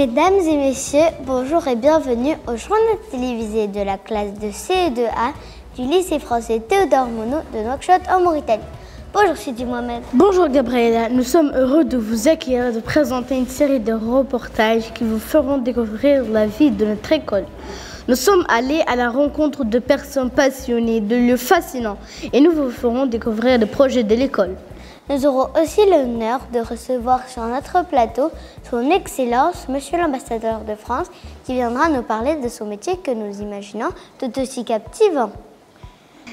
Mesdames et messieurs, bonjour et bienvenue au journal télévisé de la classe de CE2A du lycée français Théodore Monod de Nouakchott en Mauritanie. Bonjour Sidi Mohamed. Bonjour Gabriela, nous sommes heureux de vous accueillir et de présenter une série de reportages qui vous feront découvrir la vie de notre école. Nous sommes allés à la rencontre de personnes passionnées, de lieux fascinants et nous vous ferons découvrir les projets de l'école. Nous aurons aussi l'honneur de recevoir sur notre plateau son Excellence, Monsieur l'Ambassadeur de France, qui viendra nous parler de son métier que nous imaginons tout aussi captivant.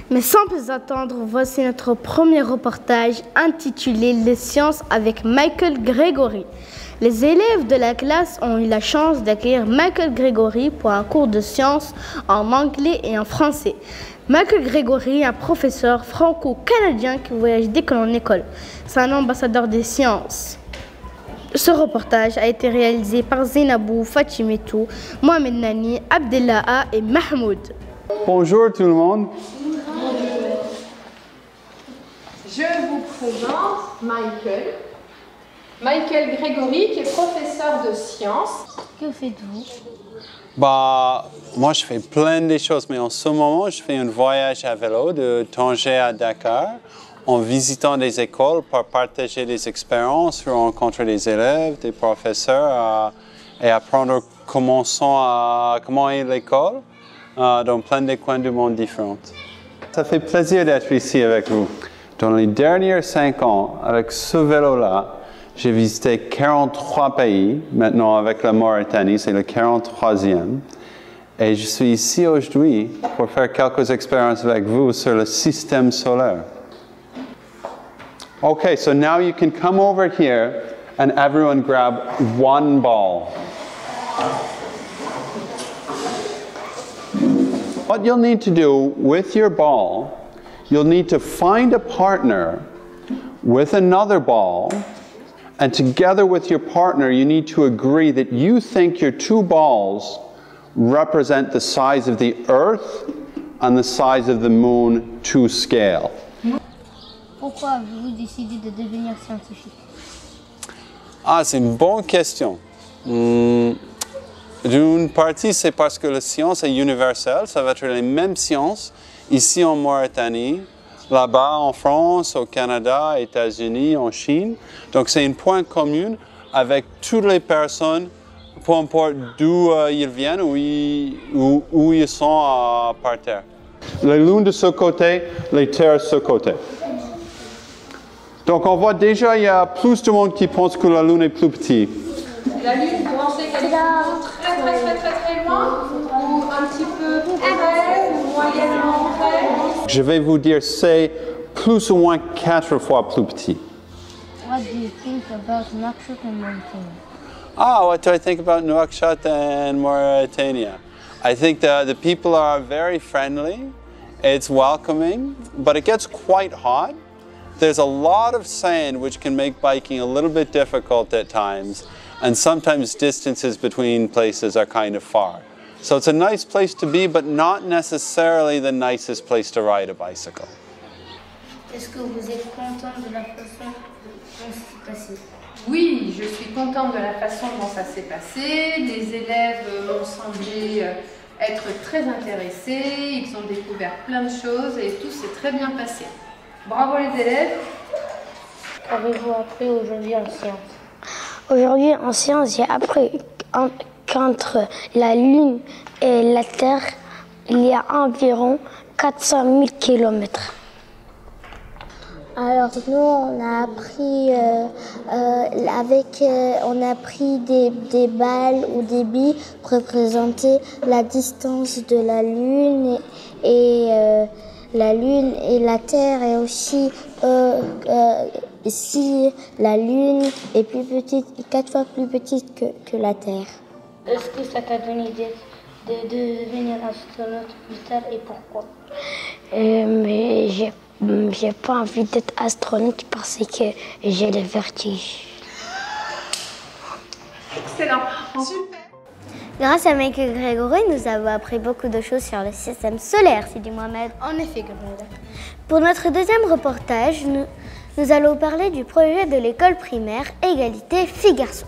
Mais sans plus attendre, voici notre premier reportage intitulé « Les sciences » avec Michael Gregory. Les élèves de la classe ont eu la chance d'accueillir Michael Gregory pour un cours de sciences en anglais et en français. Michael Gregory est un professeur franco-canadien qui voyage d'école en école. C'est un ambassadeur des sciences. Ce reportage a été réalisé par Zainabou, Fatimetou, Mohamed Nani, Abdellaha et Mahmoud. Bonjour tout le monde. Je vous présente Michael Gregory, qui est professeur de sciences. Que faites-vous? Moi je fais plein de choses, mais en ce moment je fais un voyage à vélo de Tanger à Dakar en visitant des écoles pour partager des expériences, rencontrer des élèves, des professeurs et apprendre comment est l'école dans plein de coins du monde différents. Ça fait plaisir d'être ici avec vous. Dans les derniers 5 ans, avec ce vélo-là, j'ai visité 43 pays. Maintenant, avec la Mauritanie, c'est le 43e. Et je suis ici aujourd'hui pour faire quelques expériences avec vous sur le système solaire. Okay, so now you can come over here and everyone grab one ball. What you'll need to do with your ball, you'll need to find a partner with another ball, and together with your partner, you need to agree that you think your 2 balls represent the size of the Earth and the size of the Moon to scale. Pourquoi avez-vous décidé de devenir scientifique? C'est une bonne question. D'une partie, c'est parce que la science est universelle. Ça va être les mêmes sciences ici en Mauritanie, là-bas en France, au Canada, aux États-Unis, en Chine. Donc c'est un point commun avec toutes les personnes, peu importe d'où ils viennent ou où ils sont par terre. Les lunes de ce côté, les terres de ce côté. Donc on voit déjà il y a plus de monde qui pense que la lune est plus petite. La Lune, vous pensez qu'elle est très loin, ou un petit peu près, ou moyennement près? Je vais vous dire, c'est plus ou moins 4 fois plus petit. What do you think about Nouakchott and Mauritania? What do I think about Nouakchott and Mauritania? I think the people are very friendly, it's welcoming, but it gets quite hot. There's a lot of sand which can make biking a little bit difficult at times, and sometimes distances between places are kind of far. So it's a nice place to be, but not necessarily the nicest place to ride a bicycle. Est-ce que vous êtes content de la façon dont ça s'est passé? Oui, je suis contente de la façon dont ça s'est passé. Les élèves m'ont semblé être très intéressés, ils ont découvert plein de choses et tout s'est très bien passé. Bravo les élèves. Qu'avez-vous appris aujourd'hui en sciences? Aujourd'hui en sciences, j'ai appris qu'entre la Lune et la Terre, il y a environ 400 000 kilomètres. Alors nous, on a appris des balles ou des billes pour représenter la distance de la Lune et la Terre, et aussi si la Lune est plus petite, 4 fois plus petite que la Terre. Est-ce que ça t'a donné l'idée de devenir astronaute plus tard et pourquoi? Mais j'ai pas envie d'être astronaute parce que j'ai le vertige. Excellent. Super. Grâce à Michael Gregory, nous avons appris beaucoup de choses sur le système solaire, Sidi Mohamed. En effet, Gabriela. Pour notre deuxième reportage, nous allons parler du projet de l'école primaire Égalité filles-garçons.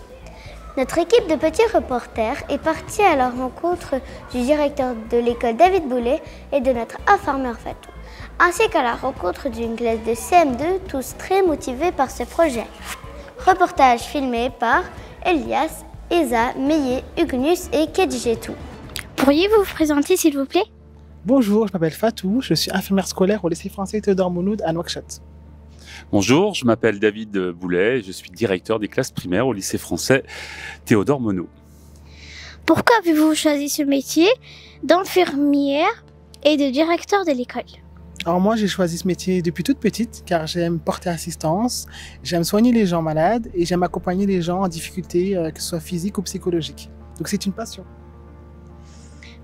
Notre équipe de petits reporters est partie à la rencontre du directeur de l'école David Boulet et de notre informeur Fatou, ainsi qu'à la rencontre d'une classe de CM2, tous très motivés par ce projet. Reportage filmé par Elias, Eza, Meillet, Hugnus et Kedjetou. Pourriez-vous vous présenter s'il vous plaît? Bonjour, je m'appelle Fatou, je suis infirmière scolaire au lycée français Théodore Monod à Nouakchott. Bonjour, je m'appelle David Boulet et je suis directeur des classes primaires au lycée français Théodore Monod. Pourquoi avez-vous choisi ce métier d'infirmière et de directeur de l'école? Alors moi j'ai choisi ce métier depuis toute petite car j'aime porter assistance, j'aime soigner les gens malades et j'aime accompagner les gens en difficulté, que ce soit physique ou psychologique. Donc c'est une passion.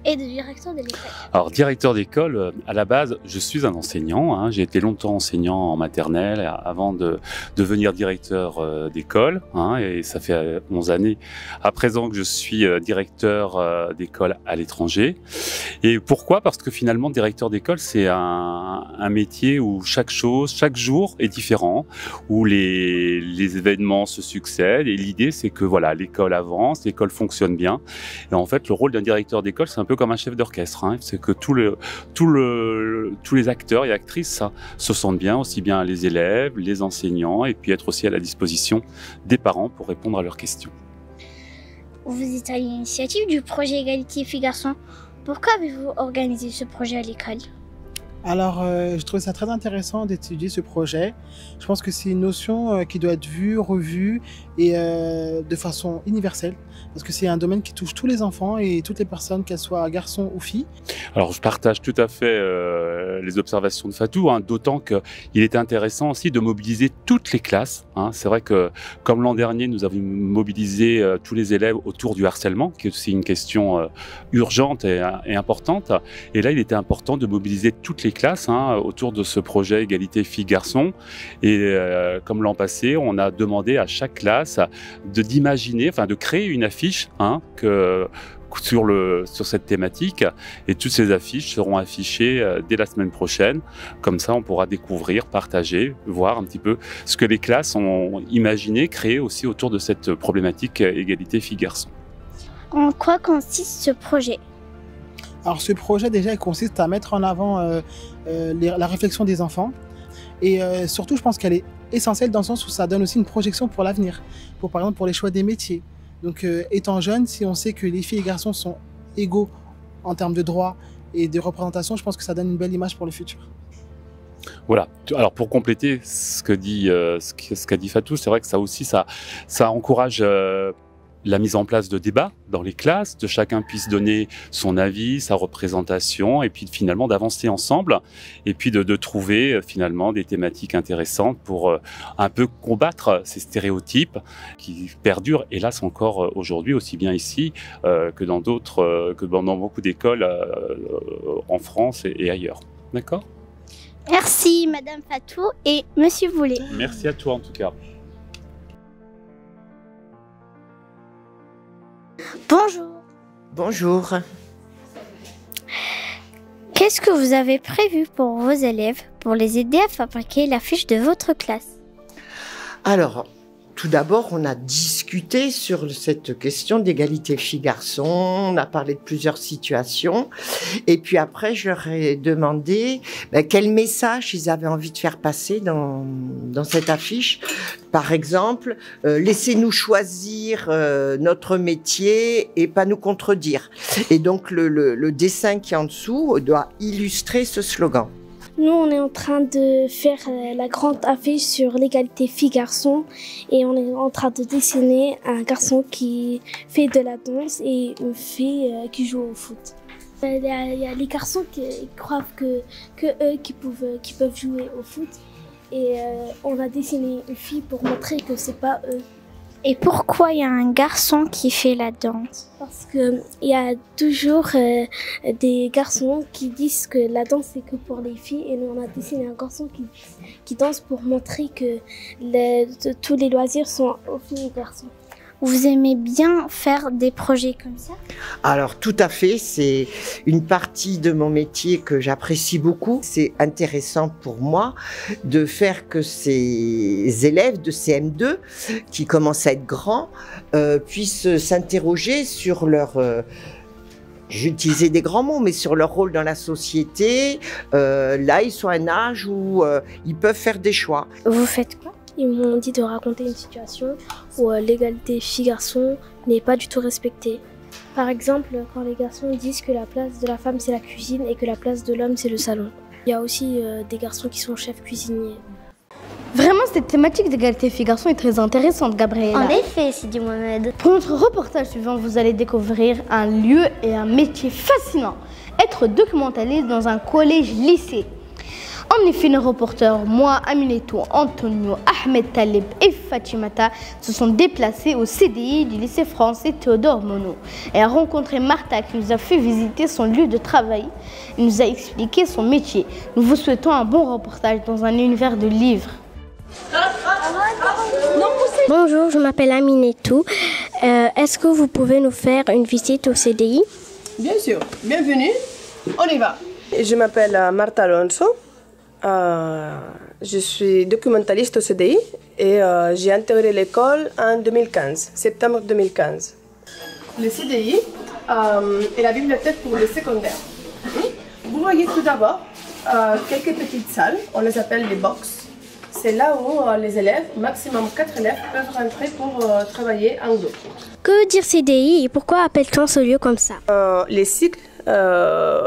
Et de directeur de l'école? Alors, directeur d'école, à la base, je suis un enseignant. Hein. J'ai été longtemps enseignant en maternelle avant de devenir directeur d'école. Hein, et ça fait 11 années à présent que je suis directeur d'école à l'étranger. Et pourquoi? Parce que finalement, directeur d'école, c'est un métier où chaque jour est différent, où les événements se succèdent. Et l'idée, c'est que voilà, l'école avance, l'école fonctionne bien. Et en fait, le rôle d'un directeur d'école, c'est un peu comme un chef d'orchestre, hein. C'est que tous les acteurs et actrices se sentent bien, aussi bien les élèves, les enseignants, et puis être aussi à la disposition des parents pour répondre à leurs questions. Vous êtes à l'initiative du projet Égalité Filles-Garçons. Pourquoi avez-vous organisé ce projet à l'école? Alors je trouve ça très intéressant d'étudier ce projet. Je pense que c'est une notion qui doit être vue, revue et de façon universelle. Parce que c'est un domaine qui touche tous les enfants et toutes les personnes, qu'elles soient garçons ou filles. Alors je partage tout à fait les observations de Fatou, hein, d'autant qu'il était intéressant aussi de mobiliser toutes les classes. Hein. C'est vrai que comme l'an dernier, nous avons mobilisé tous les élèves autour du harcèlement, qui est aussi une question urgente et importante. Et là, il était important de mobiliser toutes les classes autour de ce projet Égalité Filles-Garçons. Et comme l'an passé, on a demandé à chaque classe d'imaginer, enfin de créer une affiche sur cette thématique, et toutes ces affiches seront affichées dès la semaine prochaine. Comme ça, on pourra découvrir, partager, voir un petit peu ce que les classes ont imaginé, créé aussi autour de cette problématique égalité filles-garçons. En quoi consiste ce projet? Alors ce projet déjà il consiste à mettre en avant la réflexion des enfants et surtout je pense qu'elle est essentielle dans le sens où ça donne aussi une projection pour l'avenir, par exemple pour les choix des métiers. Donc étant jeune, si on sait que les filles et les garçons sont égaux en termes de droits et de représentation, je pense que ça donne une belle image pour le futur. Voilà. Alors pour compléter ce qu'a dit Fatou, c'est vrai que ça aussi ça encourage la mise en place de débats dans les classes, de chacun puisse donner son avis, sa représentation, et puis finalement d'avancer ensemble, et puis de trouver finalement des thématiques intéressantes pour un peu combattre ces stéréotypes qui perdurent, hélas encore aujourd'hui, aussi bien ici que dans beaucoup d'écoles en France et ailleurs. D'accord ? Merci Madame Fatou et Monsieur Boulet. Merci à toi en tout cas. Bonjour. Bonjour. Qu'est-ce que vous avez prévu pour vos élèves pour les aider à fabriquer l'affiche de votre classe? Alors, tout d'abord, on a discuté sur cette question d'égalité filles-garçons, on a parlé de plusieurs situations, et puis après, je leur ai demandé quel message ils avaient envie de faire passer dans cette affiche. Par exemple, laissez-nous choisir notre métier et pas nous contredire. Et donc, le dessin qui est en dessous doit illustrer ce slogan. Nous, on est en train de faire la grande affiche sur l'égalité filles-garçons et on est en train de dessiner un garçon qui fait de la danse et une fille qui joue au foot. Il y a les garçons qui croient que eux qui peuvent jouer au foot et on a dessiné une fille pour montrer que c'est pas eux. Et pourquoi il y a un garçon qui fait la danse? Parce qu'il y a toujours des garçons qui disent que la danse c'est que pour les filles et nous on a dessiné un garçon qui danse pour montrer que tous les loisirs sont aux filles et garçons. Vous aimez bien faire des projets comme ça? Alors tout à fait, c'est une partie de mon métier que j'apprécie beaucoup. C'est intéressant pour moi de faire que ces élèves de CM2 qui commencent à être grands puissent s'interroger sur leur... J'utilisais des grands mots, mais sur leur rôle dans la société. Là, ils sont à un âge où ils peuvent faire des choix. Vous faites quoi? Ils m'ont dit de raconter une situation où l'égalité filles-garçons n'est pas du tout respectée. Par exemple, quand les garçons disent que la place de la femme c'est la cuisine et que la place de l'homme c'est le salon. Il y a aussi des garçons qui sont chefs cuisiniers. Vraiment, cette thématique d'égalité filles-garçons est très intéressante, Gabriela. En effet, Sidi Mohamed. Pour notre reportage suivant, vous allez découvrir un lieu et un métier fascinant. Être documentaliste dans un collège-lycée. En effet, nos reporters, moi, Aminetou, Antonio, Ahmed Talib et Fatimata se sont déplacés au CDI du lycée français Théodore Monod et a rencontré Martha qui nous a fait visiter son lieu de travail. Il nous a expliqué son métier. Nous vous souhaitons un bon reportage dans un univers de livres. Bonjour, je m'appelle Aminetou. Est-ce que vous pouvez nous faire une visite au CDI? Bien sûr, bienvenue, on y va. Je m'appelle Martha Alonso, je suis documentaliste au CDI et j'ai intégré l'école en 2015, septembre 2015. Le CDI est la bibliothèque pour le secondaire. Vous voyez tout d'abord quelques petites salles, on les appelle les box. C'est là où les élèves, maximum 4 élèves, peuvent rentrer pour travailler en groupe. Que veut dire CDI et pourquoi appelle-t-on ce lieu comme ça? Les cycles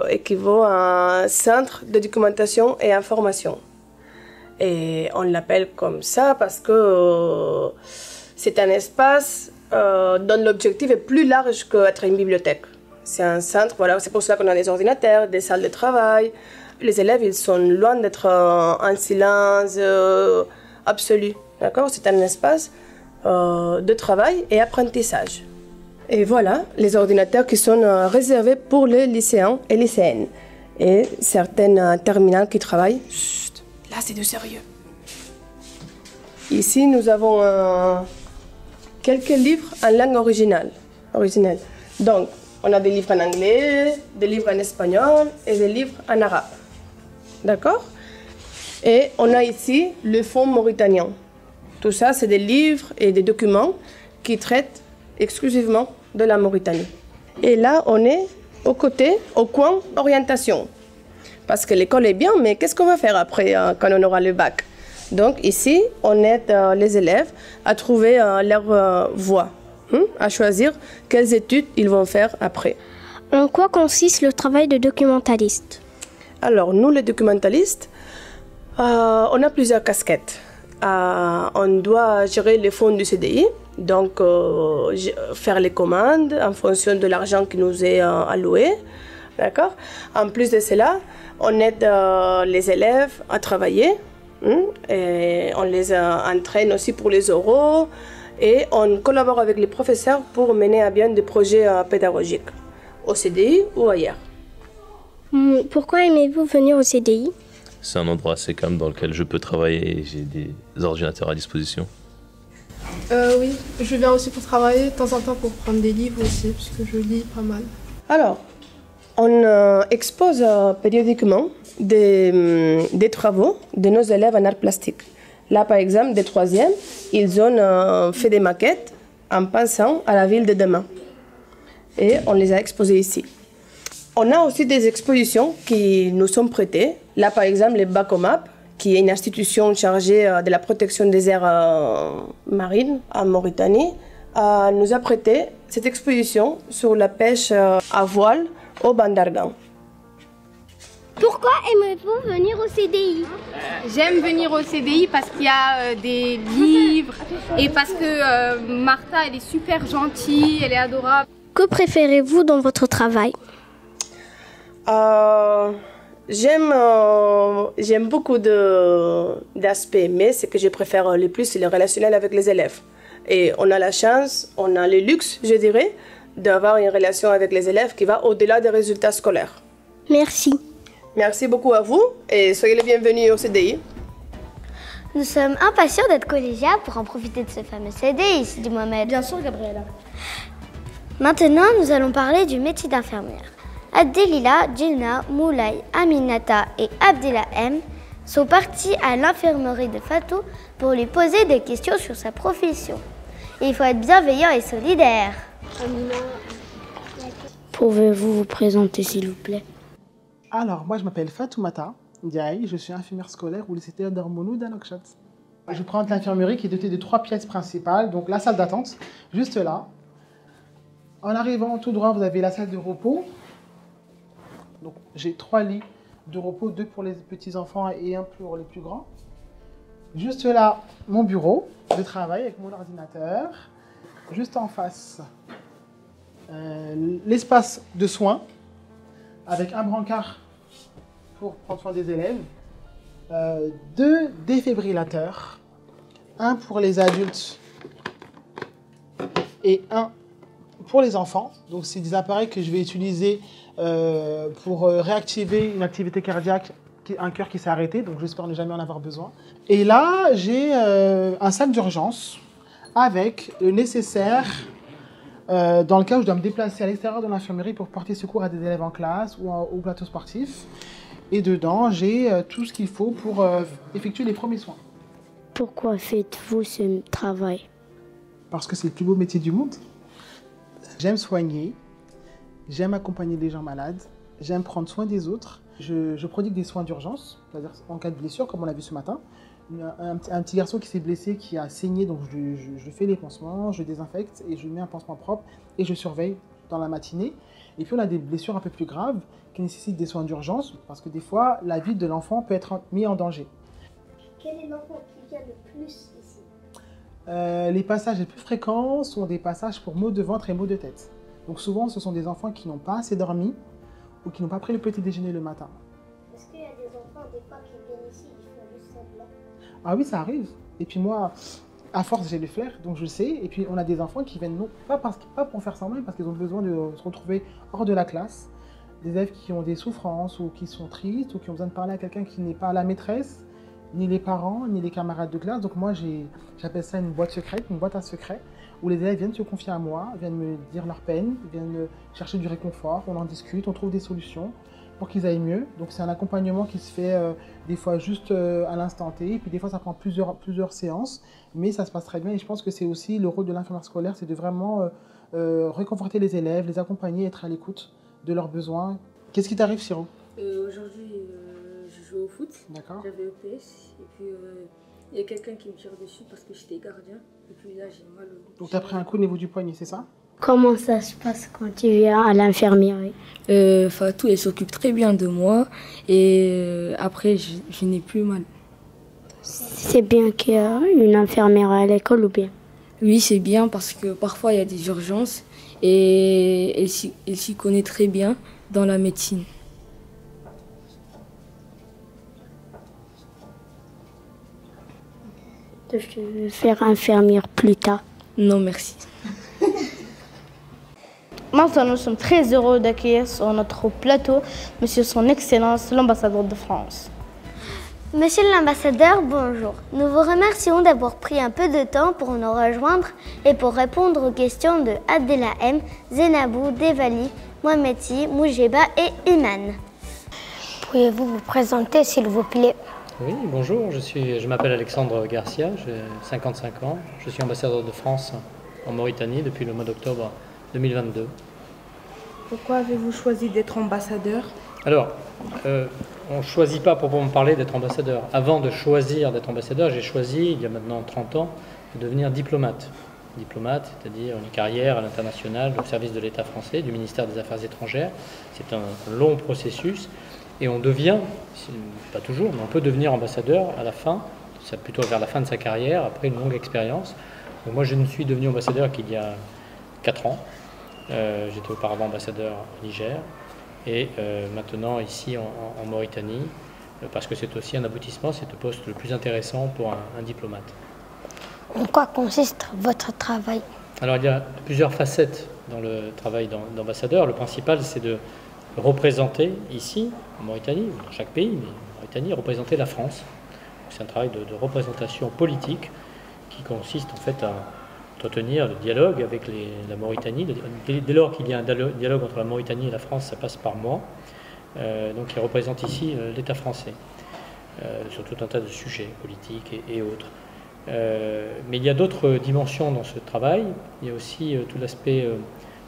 équivaut à un centre de documentation et information. Et on l'appelle comme ça parce que c'est un espace dont l'objectif est plus large qu'être une bibliothèque. C'est un centre, voilà, c'est pour ça qu'on a des ordinateurs, des salles de travail. Les élèves, ils sont loin d'être en silence absolu. D'accord? C'est un espace de travail et apprentissage. Et voilà, les ordinateurs qui sont réservés pour les lycéens et lycéennes. Et certaines terminales qui travaillent. Chut, là, c'est de sérieux. Ici, nous avons quelques livres en langue originale. Donc, on a des livres en anglais, des livres en espagnol et des livres en arabe. D'accord? Et on a ici le fonds mauritanien. Tout ça, c'est des livres et des documents qui traitent exclusivement de la Mauritanie. Et là, on est au coin orientation. Parce que l'école est bien, mais qu'est-ce qu'on va faire après quand on aura le bac? Donc ici, on aide les élèves à trouver leur voie, à choisir quelles études ils vont faire après. En quoi consiste le travail de documentaliste? Alors, nous, les documentalistes, on a plusieurs casquettes. On doit gérer les fonds du CDI, donc faire les commandes en fonction de l'argent qui nous est alloué. D'accord? En plus de cela, on aide les élèves à travailler. Et on les entraîne aussi pour les oraux. Et on collabore avec les professeurs pour mener à bien des projets pédagogiques, au CDI ou ailleurs. Pourquoi aimez-vous venir au CDI? C'est un endroit assez calme dans lequel je peux travailler et j'ai des ordinateurs à disposition. Oui, je viens aussi pour travailler de temps en temps pour prendre des livres aussi, parce que je lis pas mal. Alors, on expose périodiquement des travaux de nos élèves en art plastique. Là, par exemple, des troisièmes, ils ont fait des maquettes en pensant à la ville de demain. Et on les a exposées ici. On a aussi des expositions qui nous sont prêtées. Là, par exemple, le BACOMAP, qui est une institution chargée de la protection des aires marines en Mauritanie, nous a prêté cette exposition sur la pêche à voile au Bandargan. Pourquoi aimez-vous venir au CDI? J'aime venir au CDI parce qu'il y a des livres et parce que Martha, elle est super gentille, elle est adorable. Que préférez-vous dans votre travail? J'aime beaucoup d'aspects, mais ce que je préfère le plus, c'est le relationnel avec les élèves. Et on a la chance, on a le luxe, je dirais, d'avoir une relation avec les élèves qui va au-delà des résultats scolaires. Merci. Merci beaucoup à vous et soyez les bienvenus au CDI. Nous sommes impatients d'être collégiens pour en profiter de ce fameux CD ici du Mohamed. Bien sûr, Gabriela. Maintenant, nous allons parler du métier d'infirmière. Abdelila, Djilna, Moulay, Aminata et Abdillah M sont partis à l'infirmerie de Fatou pour lui poser des questions sur sa profession. Il faut être bienveillant et solidaire. Pouvez-vous vous présenter, s'il vous plaît? Alors, moi, je m'appelle Fatoumata Ndiaye, je suis infirmière scolaire au lycée Théodore Monod à Nouakchott. Je présente l'infirmerie qui est dotée de 3 pièces principales, donc la salle d'attente, juste là. En arrivant tout droit, vous avez la salle de repos. Donc, j'ai 3 lits de repos, 2 pour les petits-enfants et 1 pour les plus grands. Juste là, mon bureau de travail avec mon ordinateur. Juste en face, l'espace de soins avec un brancard pour prendre soin des élèves. 2 défibrillateurs, 1 pour les adultes et 1 pour les enfants. Donc, c'est des appareils que je vais utiliser pour réactiver une activité cardiaque, un cœur qui s'est arrêté, donc j'espère ne jamais en avoir besoin. Et là, j'ai un sac d'urgence avec le nécessaire dans le cas où je dois me déplacer à l'extérieur de l'infirmerie pour porter secours à des élèves en classe ou au plateau sportif. Et dedans, j'ai tout ce qu'il faut pour effectuer les premiers soins. Pourquoi faites-vous ce travail? Parce que c'est le plus beau métier du monde. J'aime soigner, j'aime accompagner des gens malades, j'aime prendre soin des autres. Je prodigue des soins d'urgence, c'est-à-dire en cas de blessure, comme on l'a vu ce matin. Un petit garçon qui s'est blessé, qui a saigné, donc je fais les pansements, je désinfecte et je mets un pansement propre et je surveille dans la matinée. Et puis on a des blessures un peu plus graves qui nécessitent des soins d'urgence parce que des fois, la vie de l'enfant peut être mise en danger. Quel est l'enfant qui vient le plus ici? Les passages les plus fréquents sont des passages pour maux de ventre et maux de tête. Donc souvent, ce sont des enfants qui n'ont pas assez dormi ou qui n'ont pas pris le petit déjeuner le matin. Est-ce qu'il y a des enfants, des fois, qui viennent ici, ils font juste semblant? Ah oui, ça arrive. Et puis moi, à force, j'ai le flair, donc je sais. Et puis on a des enfants qui viennent, non, pas pour faire semblant, mais parce qu'ils ont besoin de se retrouver hors de la classe. Des élèves qui ont des souffrances ou qui sont tristes ou qui ont besoin de parler à quelqu'un qui n'est pas la maîtresse, ni les parents, ni les camarades de classe. Donc moi, j'appelle ça une boîte secrète, une boîte à secret, où les élèves viennent se confier à moi, viennent me dire leur peine, viennent chercher du réconfort, on en discute, on trouve des solutions pour qu'ils aillent mieux. Donc c'est un accompagnement qui se fait des fois juste à l'instant T, et puis des fois ça prend plusieurs séances, mais ça se passe très bien. Et je pense que c'est aussi le rôle de l'infirmière scolaire, c'est de vraiment réconforter les élèves, les accompagner, être à l'écoute de leurs besoins. Qu'est-ce qui t'arrive, Siro? Aujourd'hui, je joue au foot. D'accord. J'avais EPS, et puis il y a quelqu'un qui me tire dessus parce que j'étais gardien, et puis là j'ai mal au dos. Donc tu as pris un coup au niveau du poignet, c'est ça? Comment ça se passe quand tu viens à l'infirmerie? Fatou, elle s'occupe très bien de moi, et après je n'ai plus mal. C'est bien qu'il y a une infirmière à l'école ou bien? Oui, c'est bien parce que parfois il y a des urgences et elle s'y connaît très bien dans la médecine. Je vais faire infirmière plus tard. Non, merci. Maintenant, nous sommes très heureux d'accueillir sur notre plateau Monsieur Son Excellence, l'ambassadeur de France. Monsieur l'ambassadeur, bonjour. Nous vous remercions d'avoir pris un peu de temps pour nous rejoindre et pour répondre aux questions de Abdellah M, Zenabou, Devali, Mohamedi, Moujeba et Iman. Pouvez-vous vous présenter, s'il vous plaît? Oui, bonjour, je m'appelle Alexandre Garcia, j'ai 55 ans, je suis ambassadeur de France en Mauritanie depuis le mois d'octobre 2022. Pourquoi avez-vous choisi d'être ambassadeur? Alors, on ne choisit pas proprement parler d'être ambassadeur. Avant de choisir d'être ambassadeur, j'ai choisi, il y a maintenant 30 ans, de devenir diplomate. Diplomate, c'est-à-dire une carrière à l'international au service de l'État français, du ministère des Affaires étrangères. C'est un long processus. Et on devient, pas toujours, mais on peut devenir ambassadeur à la fin, c'est plutôt vers la fin de sa carrière, après une longue expérience. Donc moi, je ne suis devenu ambassadeur qu'il y a 4 ans. J'étais auparavant ambassadeur au Niger et maintenant ici en Mauritanie, parce que c'est aussi un aboutissement, c'est le poste le plus intéressant pour un diplomate. En quoi consiste votre travail? Alors il y a plusieurs facettes dans le travail d'ambassadeur. Le principal, c'est de représenter ici, en Mauritanie, dans chaque pays, mais en Mauritanie, représenter la France. c'est un travail de représentation politique qui consiste en fait à entretenir le dialogue avec la Mauritanie. Dès lors qu'il y a un dialogue entre la Mauritanie et la France, ça passe par moi. Donc il représente ici l'État français sur tout un tas de sujets politiques et autres. Mais il y a d'autres dimensions dans ce travail. Il y a aussi tout l'aspect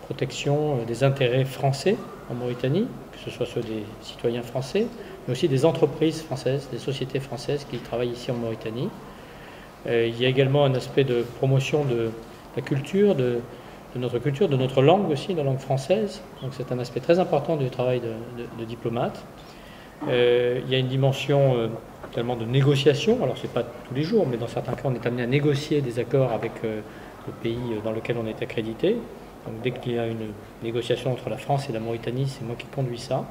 protection des intérêts français en Mauritanie, que ce soit ceux des citoyens français, mais aussi des entreprises françaises, des sociétés françaises qui travaillent ici en Mauritanie. Il y a également un aspect de promotion de la culture, de notre culture, de notre langue aussi, de la langue française. Donc c'est un aspect très important du travail de diplomate. Il y a une dimension tellement de négociation, alors c'est pas tous les jours, mais dans certains cas on est amené à négocier des accords avec le pays dans lequel on est accrédité. Donc dès qu'il y a une négociation entre la France et la Mauritanie, c'est moi qui conduis ça.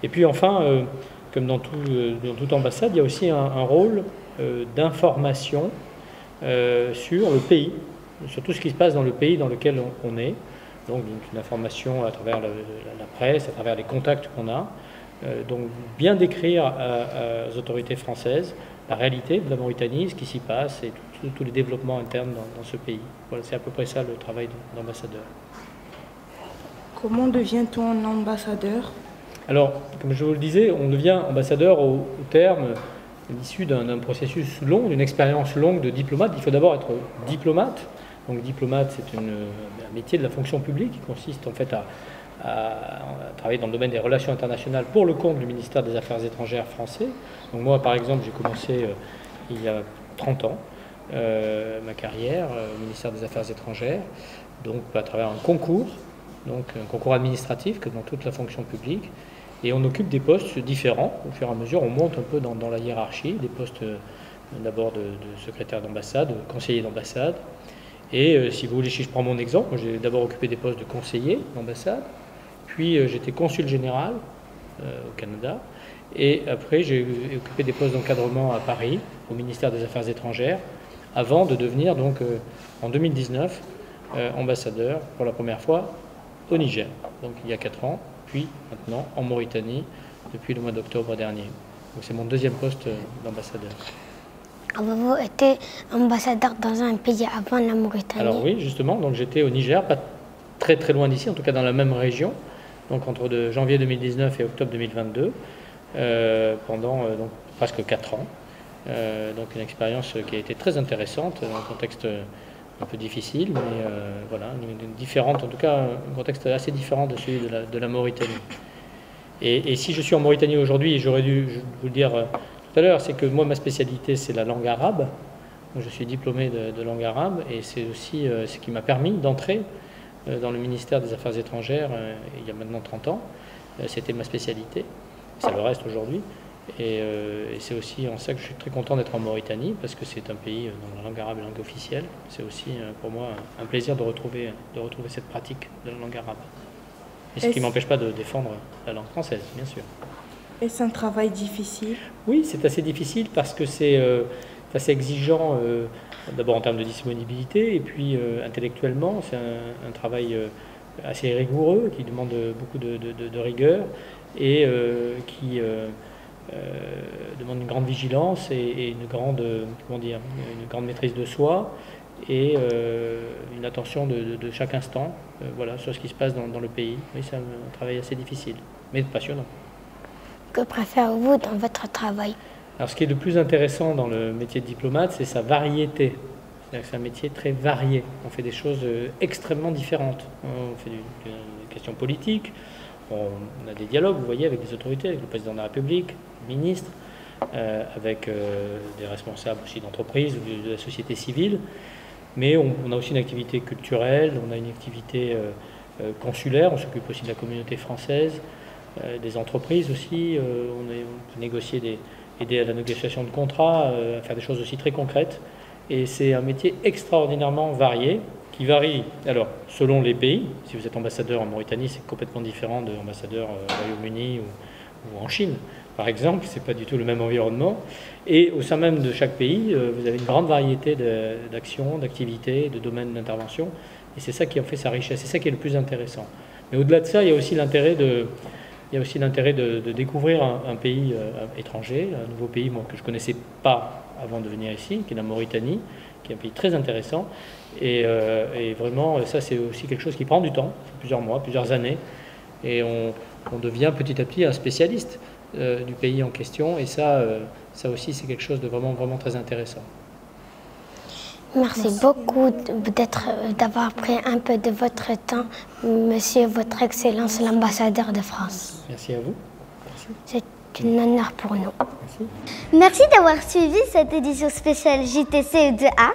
Et puis enfin, comme dans toute ambassade, il y a aussi un rôle d'information sur le pays, sur tout ce qui se passe dans le pays dans lequel on est. Donc une information à travers la presse, à travers les contacts qu'on a. Donc bien décrire aux autorités françaises la réalité de la Mauritanie, ce qui s'y passe et tous les développements internes dans ce pays. Voilà, c'est à peu près ça le travail d'ambassadeur. Comment devient-on un ambassadeur? Alors, comme je vous le disais, on devient ambassadeur au terme, à l'issue d'un processus long, d'une expérience longue de diplomate. Il faut d'abord être diplomate. Donc diplomate, c'est un métier de la fonction publique qui consiste en fait à travailler dans le domaine des relations internationales pour le compte du ministère des Affaires étrangères français. Donc moi, par exemple, j'ai commencé il y a 30 ans ma carrière au ministère des Affaires étrangères, donc à travers un concours administratif que dans toute la fonction publique. Et on occupe des postes différents. Au fur et à mesure, on monte un peu dans la hiérarchie, des postes d'abord de secrétaire d'ambassade, de conseiller d'ambassade. Et si vous voulez, si je prends mon exemple, j'ai d'abord occupé des postes de conseiller d'ambassade, puis j'étais consul général au Canada, et après j'ai occupé des postes d'encadrement à Paris, au ministère des Affaires étrangères, avant de devenir donc en 2019 ambassadeur pour la première fois au Niger, donc il y a 4 ans, puis maintenant en Mauritanie depuis le mois d'octobre dernier. Donc c'est mon deuxième poste d'ambassadeur. Avez-vous été ambassadeur dans un pays avant la Mauritanie? Alors oui, justement, donc j'étais au Niger, pas très très loin d'ici, en tout cas dans la même région, donc entre janvier 2019 et octobre 2022, pendant donc, presque 4 ans. Donc une expérience qui a été très intéressante, dans un contexte un peu difficile, mais voilà, différente, en tout cas un contexte assez différent de celui de la Mauritanie. Et si je suis en Mauritanie aujourd'hui, j'aurais dû vous le dire tout à l'heure, c'est que moi ma spécialité c'est la langue arabe. Donc, je suis diplômé de langue arabe et c'est aussi ce qui m'a permis d'entrer dans le ministère des Affaires étrangères il y a maintenant 30 ans. C'était ma spécialité, ça le reste aujourd'hui. Et c'est aussi en ça que je suis très content d'être en Mauritanie, parce que c'est un pays dont la langue arabe est la langue officielle. C'est aussi pour moi un plaisir de retrouver cette pratique de la langue arabe. Et ce qui ne m'empêche pas de défendre la langue française, bien sûr. Est-ce un travail difficile? Oui, c'est assez difficile parce que c'est assez exigeant, d'abord en termes de disponibilité, et puis intellectuellement, c'est un travail assez rigoureux, qui demande beaucoup de rigueur, et qui demande une grande vigilance et une grande, une grande maîtrise de soi, et une attention de chaque instant voilà, sur ce qui se passe dans le pays. Oui, c'est un travail assez difficile, mais passionnant. Que préférez-vous dans votre travail? Alors, ce qui est le plus intéressant dans le métier de diplomate, c'est sa variété. C'est-à-dire que c'est un métier très varié. On fait des choses extrêmement différentes. On fait des questions politiques, on a des dialogues, vous voyez, avec des autorités, avec le président de la République, le ministre, avec des responsables aussi d'entreprises ou de la société civile. Mais on a aussi une activité culturelle, on a une activité consulaire, on s'occupe aussi de la communauté française, des entreprises aussi, on peut négocier aider à la négociation de contrats, à faire des choses aussi très concrètes. Et c'est un métier extraordinairement varié, qui varie alors selon les pays. Si vous êtes ambassadeur en Mauritanie, c'est complètement différent de ambassadeur au Royaume-Uni ou en Chine, par exemple. C'est pas du tout le même environnement. Et au sein même de chaque pays, vous avez une grande variété d'actions, d'activités, de domaines d'intervention. Et c'est ça qui en fait sa richesse, c'est ça qui est le plus intéressant. Mais au-delà de ça, il y a aussi l'intérêt il y a aussi l'intérêt de découvrir un pays étranger, un nouveau pays moi, que je ne connaissais pas avant de venir ici, qui est la Mauritanie, qui est un pays très intéressant. Et vraiment, ça c'est aussi quelque chose qui prend du temps, plusieurs mois, plusieurs années. Et on devient petit à petit un spécialiste du pays en question. Et ça aussi c'est quelque chose de vraiment, vraiment très intéressant. Merci beaucoup d'avoir pris un peu de votre temps, Monsieur, Votre Excellence, l'ambassadeur de France. Merci à vous. C'est un honneur pour nous. Merci d'avoir suivi cette édition spéciale JTC 2A.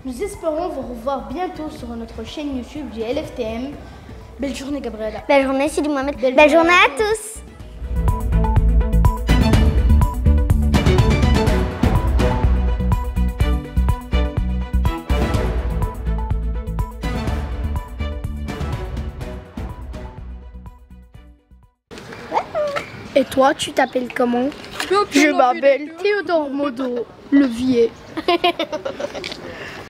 Nous espérons vous revoir bientôt sur notre chaîne YouTube du LFTM. Belle journée, Gabriela. Belle journée, Sidi Mohamed. Belle journée à tous. Et toi, tu t'appelles comment? Je m'appelle Théodore Modo Levier.